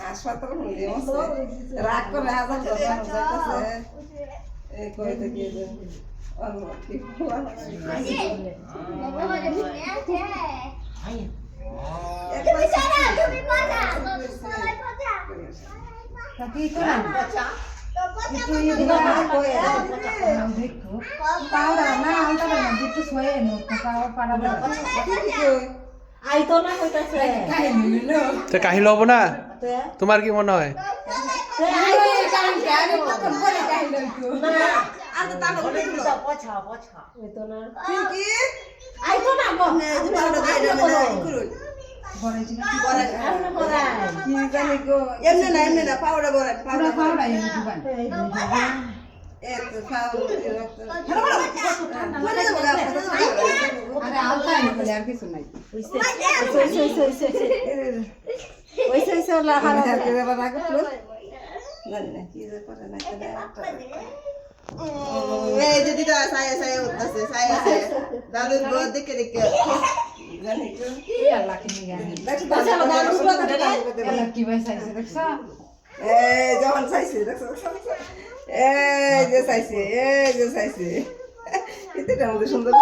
হাসপাতাল রাগ করে কইতে গিয়ে কাহিল হব না তোমার কি মনে হয় এমনি না পাউডার বড় আর কিছু নাই যদি সায়া সায়া উঠতেছে সায়া সায়া দাদুর বউ দেখে দেখে যখন চাইছে এই যে চাইছে এতটা আমাদের সুন্দর